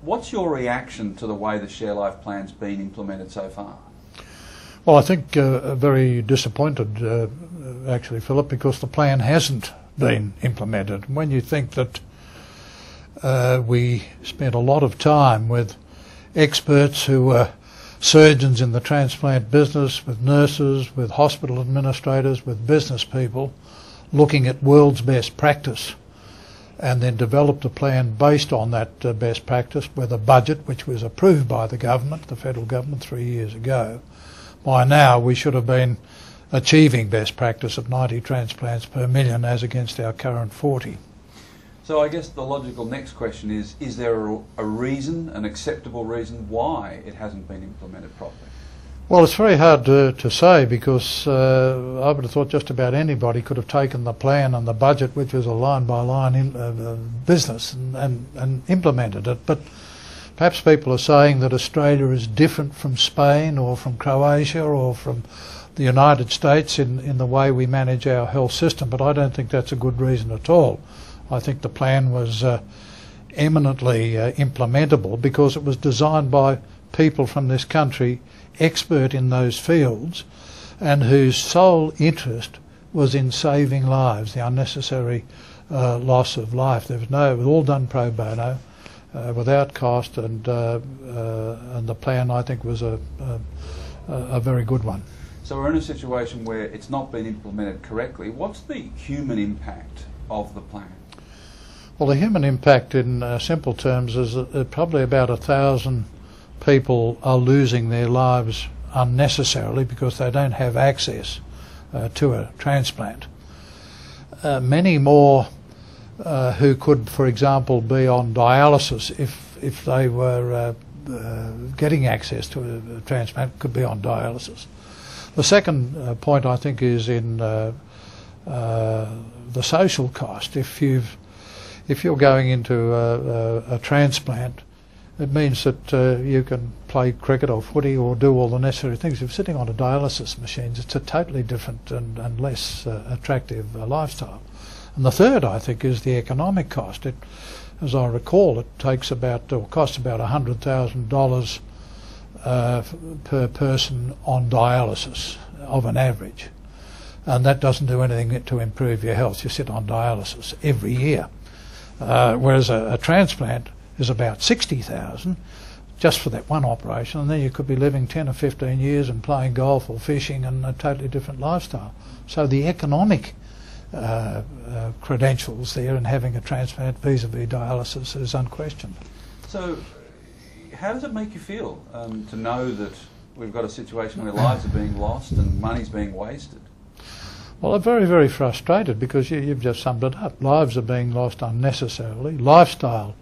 What's your reaction to the way the Share Life plan's been implemented so far? Well, I think very disappointed, actually, Philip, because the plan hasn't been implemented. When you think that we spent a lot of time with experts who were surgeons in the transplant business, with nurses, with hospital administrators, with business people, looking at world's best practice, and then developed a plan based on that best practice with a budget which was approved by the government, the federal government, 3 years ago. By now we should have been achieving best practice of 90 transplants per million as against our current 40. So I guess the logical next question is there a reason, an acceptable reason why it hasn't been implemented properly? Well, it's very hard to say, because I would have thought just about anybody could have taken the plan and the budget, which was a line-by-line business, and implemented it. But perhaps people are saying that Australia is different from Spain or from Croatia or from the United States in the way we manage our health system, but I don't think that's a good reason at all. I think the plan was eminently implementable because it was designed by people from this country expert in those fields and whose sole interest was in saving lives, the unnecessary loss of life. It was all done pro bono, without cost, and the plan, I think, was a very good one. So we're in a situation where it's not been implemented correctly. What's the human impact of the plan? Well, the human impact in simple terms is that probably about 1,000 people are losing their lives unnecessarily because they don't have access to a transplant. Many more who could, for example, be on dialysis if they were getting access to a transplant, could be on dialysis. The second point, I think, is in the social cost. If you're going into a transplant, it means that you can play cricket or footy or do all the necessary things. If you're sitting on a dialysis machine, it's a totally different and less attractive lifestyle. And the third, I think, is the economic cost. As I recall, it costs about $100,000 per person on dialysis of an average. And that doesn't do anything to improve your health. You sit on dialysis every year. Whereas a transplant is about $60,000 just for that one operation, and then you could be living 10 or 15 years and playing golf or fishing and a totally different lifestyle. So the economic credentials there in having a transplant vis-a-vis dialysis is unquestioned. So how does it make you feel to know that we've got a situation where lives are being lost and money's being wasted? Well, I'm very, very frustrated because you've just summed it up. Lives are being lost unnecessarily. Lifestyle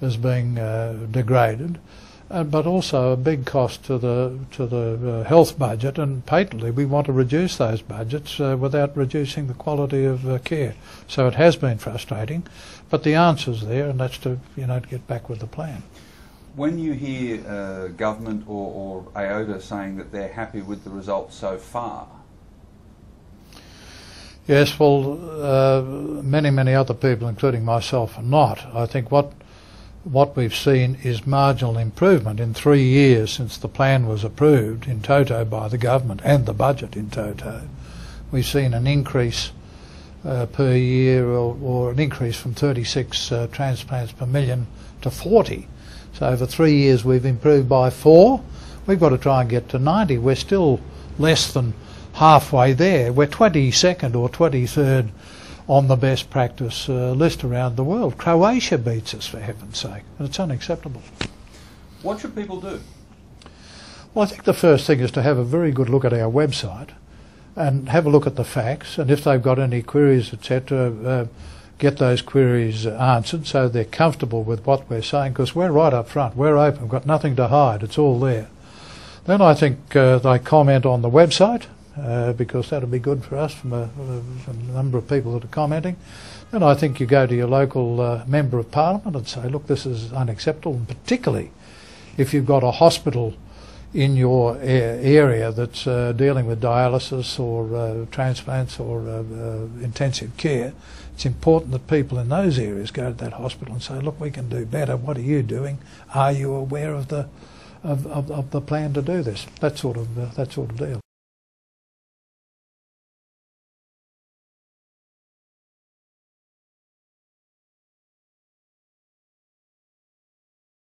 is being degraded, but also a big cost to the health budget, and patently we want to reduce those budgets without reducing the quality of care. So it has been frustrating, but the answer's there, and that's to get back with the plan. When you hear government or AOTA saying that they're happy with the results so far. Yes, well, many other people, including myself, are not. I think what we've seen is marginal improvement in 3 years since the plan was approved in toto by the government and the budget in toto. We've seen an increase per year, or an increase from 36 transplants per million to 40. So over 3 years we've improved by 4. We've got to try and get to 90. We're still less than halfway there. We're 22nd or 23rd on the best practice list around the world. Croatia beats us, for heaven's sake, and it's unacceptable. What should people do? Well, I think the first thing is to have a very good look at our website and have a look at the facts, and if they've got any queries, etc., get those queries answered so they're comfortable with what we're saying, because we're right up front, we're open, we've got nothing to hide, it's all there. Then I think they comment on the website, because that'll be good for us from a number of people that are commenting. Then I think you go to your local Member of Parliament and say, look, this is unacceptable, and particularly if you've got a hospital in your area that's dealing with dialysis or transplants or intensive care, it's important that people in those areas go to that hospital and say, look, we can do better. What are you doing? Are you aware of the plan to do this? That sort of deal.